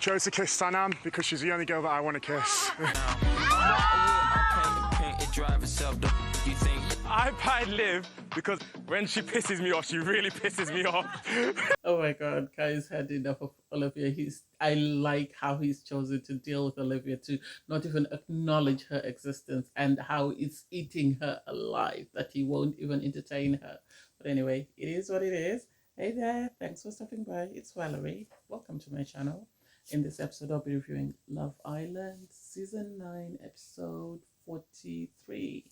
Chose to kiss Sanam because she's the only girl that I want to kiss. I buy Liv because when she pisses me off, she really pisses me off. Oh my God, guys had enough of Olivia. I like how he's chosen to deal with Olivia, to not even acknowledge her existence and how it's eating her alive, that he won't even entertain her. But anyway, it is what it is. Hey there, thanks for stopping by. It's Valerie. Welcome to my channel. In this episode, I'll be reviewing Love Island Season 9, Episode 43.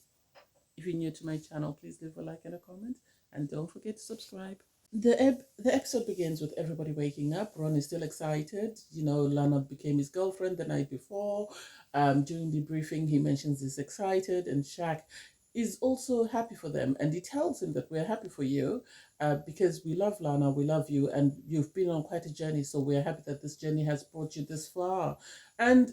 If you're new to my channel, please leave a like and a comment, and don't forget to subscribe. The episode begins with everybody waking up. Ron is still excited. You know, Lana became his girlfriend the night before. During the briefing, he mentions he's excited, and Shaq is also happy for them. And he tells him that we're happy for you because we love Lana, we love you, and you've been on quite a journey. So we're happy that this journey has brought you this far. And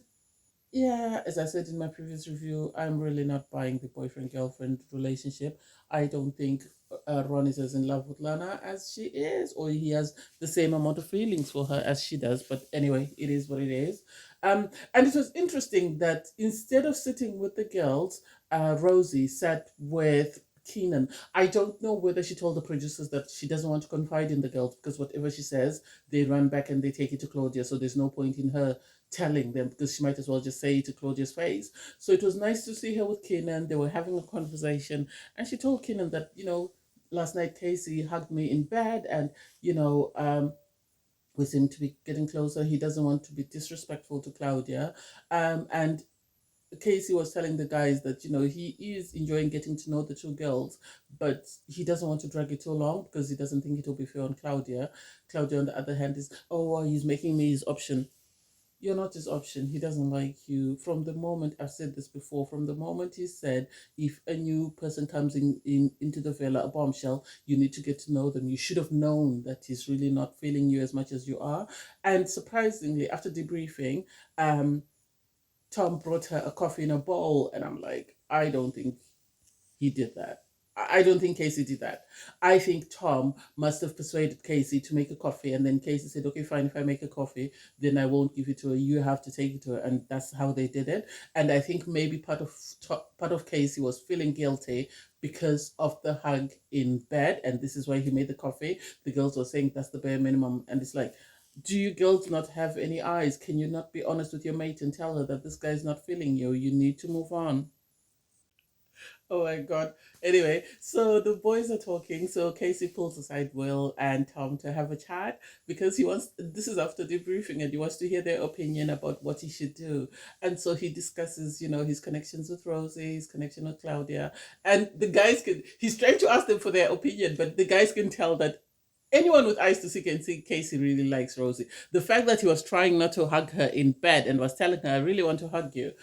yeah, as I said in my previous review, I'm really not buying the boyfriend-girlfriend relationship. I don't think Ron is as in love with Lana as she is, or he has the same amount of feelings for her as she does. But anyway, it is what it is. And it was interesting that instead of sitting with the girls, Rosie sat with Keenan. I don't know whether she told the producers that she doesn't want to confide in the girls because whatever she says, they run back and they take it to Claudia. So there's no point in her telling them because she might as well just say it to Claudia's face. So it was nice to see her with Keenan. They were having a conversation, and she told Keenan that, you know, last night Casey hugged me in bed, and we seem to be getting closer. He doesn't want to be disrespectful to Claudia, and Casey was telling the guys that, you know, he is enjoying getting to know the two girls, but he doesn't want to drag it too long because he doesn't think it will be fair on Claudia. Claudia, on the other hand, is, oh, well, he's making me his option. You're not his option. He doesn't like you. From the moment, I've said this before, from the moment he said, if a new person comes into the villa, a bombshell, you need to get to know them. You should have known that he's really not feeling you as much as you are. And surprisingly, after debriefing, Tom brought her a coffee in a bowl, and I'm like, I don't think he did that. I don't think Casey did that. I think Tom must have persuaded Casey to make a coffee, and then Casey said, okay, fine, if I make a coffee, then I won't give it to her. You have to take it to her. And that's how they did it. And I think maybe part of Casey was feeling guilty because of the hug in bed, and this is why he made the coffee. The girls were saying that's the bare minimum, and it's like, do you girls not have any eyes? Can you not be honest with your mate and tell her that this guy's not feeling you? You need to move on. Oh my God. Anyway, so the boys are talking. So Casey pulls aside Will and Tom to have a chat because this is after debriefing, and he wants to hear their opinion about what he should do. And so he discusses, you know, his connections with Rosie, his connection with Claudia. And he's trying to ask them for their opinion, but the guys can tell that anyone with eyes to see can see Casey really likes Rosie. The fact that he was trying not to hug her in bed and was telling her, I really want to hug you,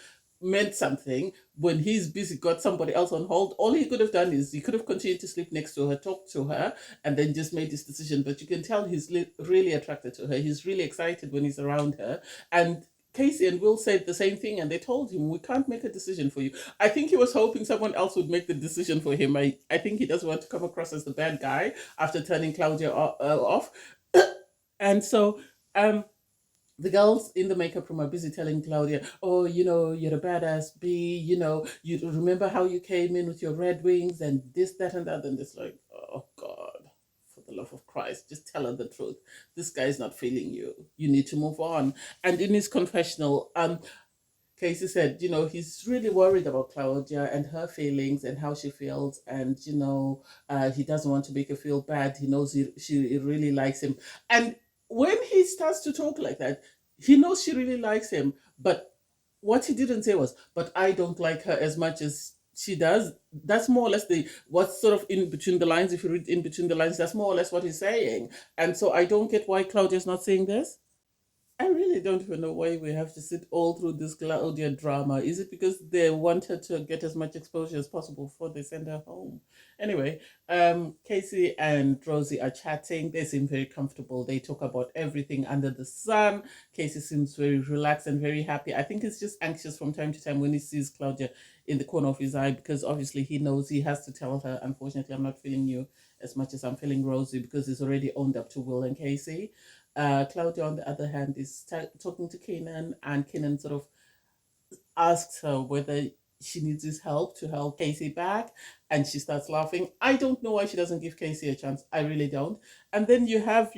meant something. When he's busy, got somebody else on hold, all he could have done is he could have continued to sleep next to her, talk to her, and then just made his decision. But you can tell he's really attracted to her. He's really excited when he's around her. And Casey and Will said the same thing, and they told him, we can't make a decision for you. I think he was hoping someone else would make the decision for him. I think he doesn't want to come across as the bad guy after turning Claudia off. And so the girls in the makeup room are busy telling Claudia, oh, you know, you're a badass B, you know, you remember how you came in with your red wings and this, that, and that. And it's like, oh God, for the love of Christ, just tell her the truth. This guy's not feeling you. You need to move on. And in his confessional, Casey said, you know, he's really worried about Claudia and her feelings and how she feels. And, you know, he doesn't want to make her feel bad. He knows she really likes him. And when he starts to talk like that, he knows she really likes him. But what he didn't say was, but I don't like her as much as she does. That's more or less what's sort of in between the lines. If you read in between the lines, that's more or less what he's saying. And so I don't get why Claudia's not saying this. I really don't even know why we have to sit all through this Claudia drama. Is it because they want her to get as much exposure as possible before they send her home? Anyway, Casey and Rosie are chatting. They seem very comfortable. They talk about everything under the sun. Casey seems very relaxed and very happy. I think he's just anxious from time to time when he sees Claudia in the corner of his eye, because obviously he knows he has to tell her, unfortunately, I'm not feeling you as much as I'm feeling Rosie because he's already owned up to Will and Casey. Claudia, on the other hand, is talking to Kenan, and Kenan sort of asks her whether she needs his help to help Casey back, and she starts laughing. I don't know why she doesn't give Casey a chance. I really don't. And then you have,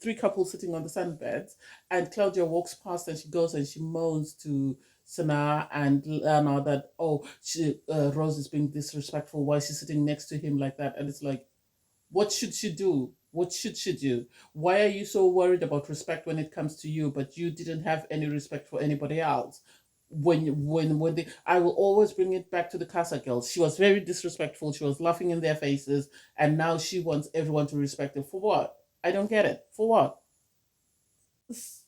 three couples sitting on the sunbeds, and Claudia walks past and she goes and she moans to Sana and Lana that, oh, Rose is being disrespectful. Why is she sitting next to him like that? And it's like, what should she do? What should she do? Why are you so worried about respect when it comes to you, but you didn't have any respect for anybody else? When they, I will always bring it back to the Casa girls. She was very disrespectful. She was laughing in their faces, and now she wants everyone to respect her. For what? I don't get it. For what?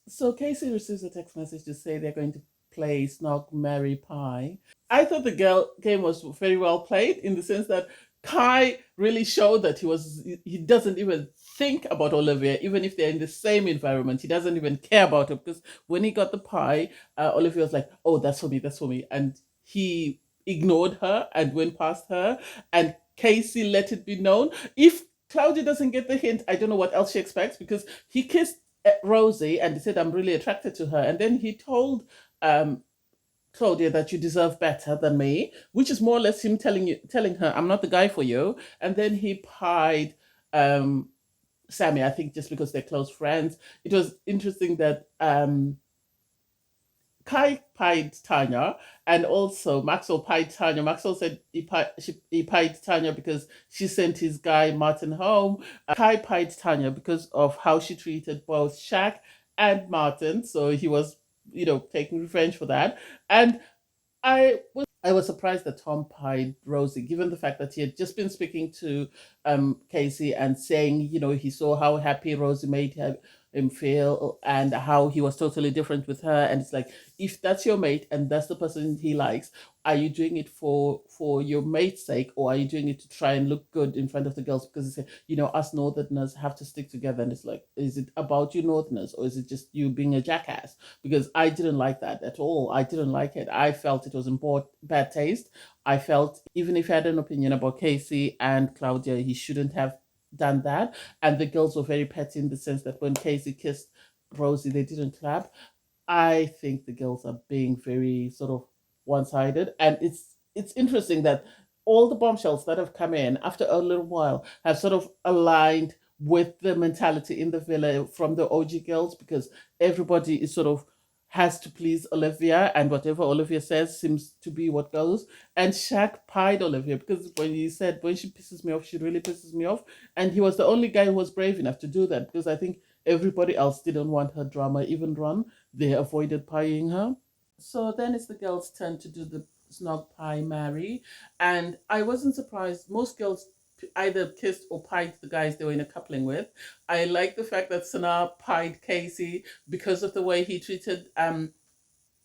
So Casey receives a text message to say they're going to play Snog, Marry, Pie. I thought the girl game was very well played in the sense that Kai really showed that he doesn't even think about Olivia, even if they're in the same environment. He doesn't even care about her because when he got the pie, Olivia was like, "Oh, that's for me," and he ignored her and went past her. And Casey let it be known. If Claudia doesn't get the hint, I don't know what else she expects because he kissed Rosie and he said, "I'm really attracted to her," and then he told um, Claudia that you deserve better than me, which is more or less him telling her, I'm not the guy for you. And then he pied um, Sammy, I think just because they're close friends. It was interesting that Kai pied Tanya and also Maxwell pied Tanya. Maxwell said he pied Tanya because she sent his guy Martin home. Kai pied Tanya because of how she treated both Shaq and Martin. So he was, taking revenge for that. And I was surprised that Tom pied Rosie, given the fact that he had just been speaking to Casey and saying, he saw how happy Rosie made him feel and how he was totally different with her. And it's like, if that's your mate and that's the person he likes, are you doing it for your mate's sake, or are you doing it to try and look good in front of the girls? Because they say, us Northerners have to stick together. And it's like, is it about you Northerners, or is it just you being a jackass? Because I didn't like that at all. I didn't like it. I felt it was in bad taste. I felt even if I had an opinion about Casey and Claudia, he shouldn't have done that. And the girls were very petty in the sense that when Casey kissed Rosie, they didn't clap. I think the girls are being very sort of one-sided, and it's interesting that all the bombshells that have come in after a little while have sort of aligned with the mentality in the villa from the OG girls because everybody is sort of has to please Olivia, and whatever Olivia says seems to be what goes. And Shaq pied Olivia because when he said, when she pisses me off, she really pisses me off. And he was the only guy who was brave enough to do that because I think everybody else didn't want her drama even run. They avoided pieing her. So then it's the girls' turn to do the snog pie marry. And I wasn't surprised. Most girls either kissed or pied the guys they were in a coupling with. I like the fact that Sana pied Casey because of the way he treated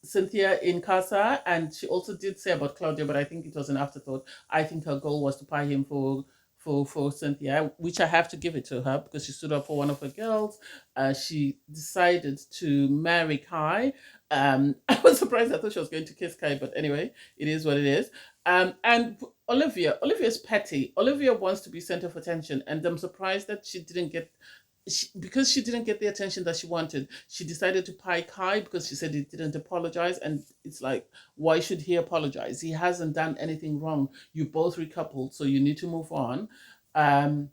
Cynthia in Casa, and she also did say about Claudia, but I think it was an afterthought. I think her goal was to pie him for Cynthia, which I have to give it to her because she stood up for one of her girls. She decided to marry Kai. I was surprised. I thought she was going to kiss Kai, but anyway, it is what it is. And Olivia's petty. Olivia wants to be center of attention, and I'm surprised that she didn't get because she didn't get the attention that she wanted. She decided to pie Kai because she said he didn't apologize, and it's like, why should he apologize? He hasn't done anything wrong. You both recoupled, so you need to move on. Um,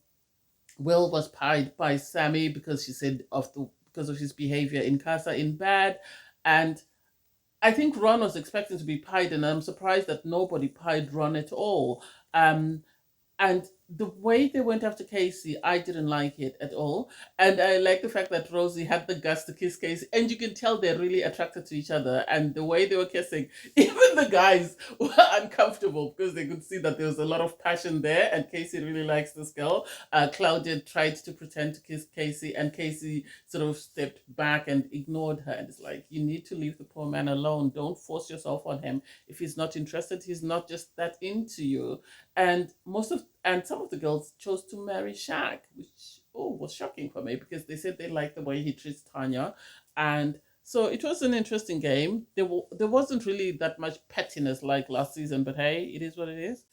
Will was pied by Sammy because she said because of his behavior in Casa in bed, and I think Ron was expecting to be pied, and I'm surprised that nobody pied Ron at all. And the way they went after Casey, I didn't like it at all. And I like the fact that Rosie had the guts to kiss Casey, and you can tell they're really attracted to each other. And the way they were kissing, even the guys were uncomfortable because they could see that there was a lot of passion there, and Casey really likes this girl. Claudia tried to pretend to kiss Casey, and Casey sort of stepped back and ignored her. And it's like, you need to leave the poor man alone. Don't force yourself on him. If he's not interested, he's not just that into you. And some of the girls chose to marry Shaq, which was shocking for me because they said they liked the way he treats Tanya. And so it was an interesting game. There wasn't really that much pettiness like last season, but hey, it is what it is.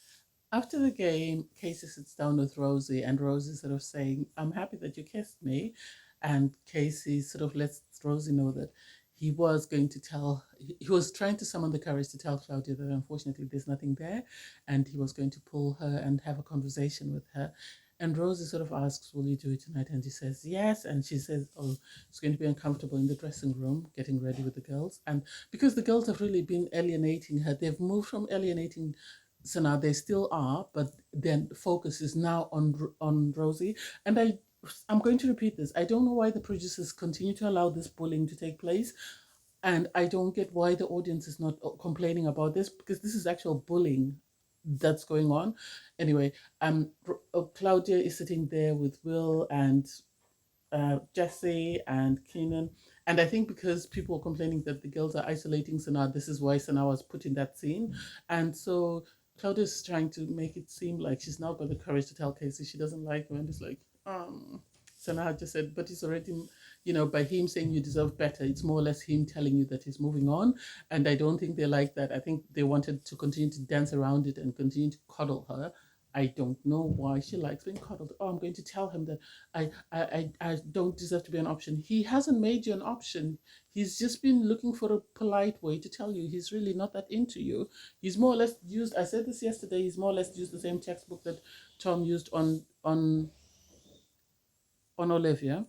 After the game, Casey sits down with Rosie, and Rosie sort of saying, "I'm happy that you kissed me." And Casey sort of lets Rosie know that he was going to tell, he was trying to summon the courage to tell Claudia that unfortunately there's nothing there, and he was going to pull her and have a conversation with her. And Rosie sort of asks, "Will you do it tonight?" And she says, "Yes." And she says, "Oh, it's going to be uncomfortable in the dressing room, getting ready with the girls." And because the girls have really been alienating her, they've moved from alienating, so now they still are, but then focus is now on Rosie. And I'm going to repeat this. I don't know why the producers continue to allow this bullying to take place, and I don't get why the audience is not complaining about this, because this is actual bullying that's going on. Anyway, Claudia is sitting there with Will and Jesse and Keenan. And I think because people were complaining that the girls are isolating Sanaa, this is why Sanaa was put in that scene. And so Claudia's trying to make it seem like she's now got the courage to tell Casey she doesn't like him. And it's like, Sanaa just said, but it's already, by him saying you deserve better, it's more or less him telling you that he's moving on. And I don't think they like that. I think they wanted to continue to dance around it and continue to coddle her. I don't know why she likes being coddled. Oh, I'm going to tell him that I don't deserve to be an option. He hasn't made you an option. He's just been looking for a polite way to tell you he's really not that into you. He's more or less used, I said this yesterday, he's more or less used the same textbook that Tom used on Olivia.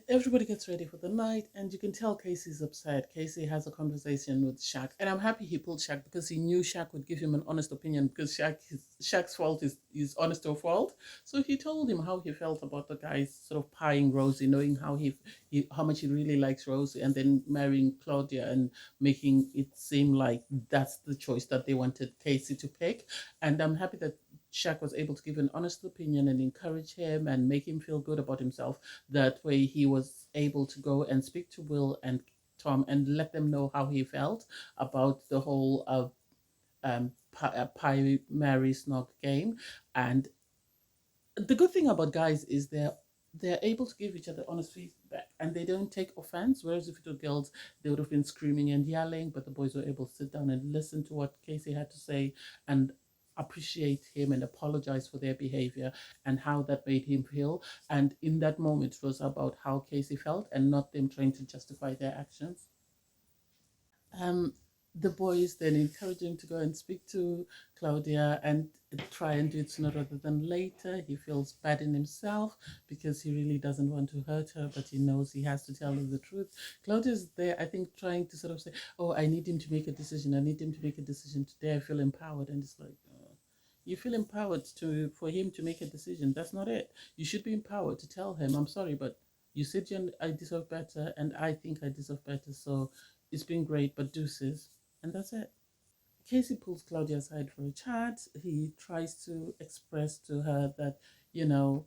Everybody gets ready for the night, and you can tell Casey's upset. Casey has a conversation with Shaq, and I'm happy he pulled Shaq because he knew Shaq would give him an honest opinion, because Shaq's fault is honest or fault. So he told him how he felt about the guys sort of pieing Rosie, knowing how much he really likes Rosie, and then marrying Claudia and making it seem like that's the choice that they wanted Casey to pick. And I'm happy that Shaq was able to give an honest opinion and encourage him and make him feel good about himself. That way, he was able to go and speak to Will and Tom and let them know how he felt about the whole pie Mary snog game. And the good thing about guys is they're able to give each other honest feedback, and they don't take offense. Whereas if it were girls, they would have been screaming and yelling, but the boys were able to sit down and listen to what Casey had to say and appreciate him and apologize for their behavior and how that made him feel. And in that moment, it was about how Casey felt and not them trying to justify their actions. Um, the boys then encourage him to go and speak to Claudia and try and do it sooner rather than later. He feels bad in himself because he really doesn't want to hurt her, but he knows he has to tell her the truth. Claudia's there, I think, trying to sort of say, "Oh, I need him to make a decision. I need him to make a decision today. I feel empowered." And it's like, you feel empowered for him to make a decision. That's not it. You should be empowered to tell him, "I'm sorry, but you said I deserve better, and I think I deserve better. So it's been great, but deuces." And that's it. Casey pulls Claudia aside for a chat. He tries to express to her that, you know,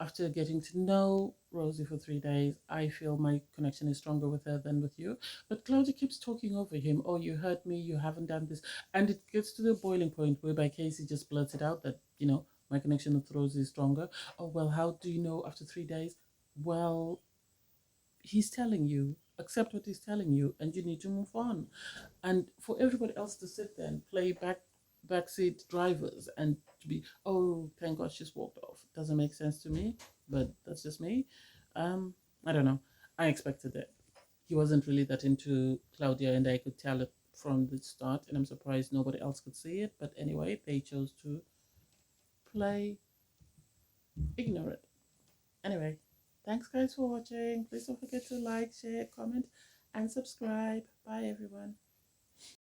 after getting to know Rosie for 3 days, I feel my connection is stronger with her than with you. But Claudia keeps talking over him. "Oh, you hurt me. You haven't done this." And it gets to the boiling point whereby Casey just blurts it out that, my connection with Rosie is stronger. "Oh, well, how do you know after 3 days?" Well, he's telling you. Accept what he's telling you, and you need to move on. And for everybody else to sit there and play backseat drivers and to be, "Oh, thank God she's walked off," doesn't make sense to me. But that's just me. I don't know. I expected it. He wasn't really that into Claudia, and I could tell it from the start. And I'm surprised nobody else could see it. But anyway, they chose to play ignorant. Anyway, thanks guys for watching. Please don't forget to like, share, comment, and subscribe. Bye everyone.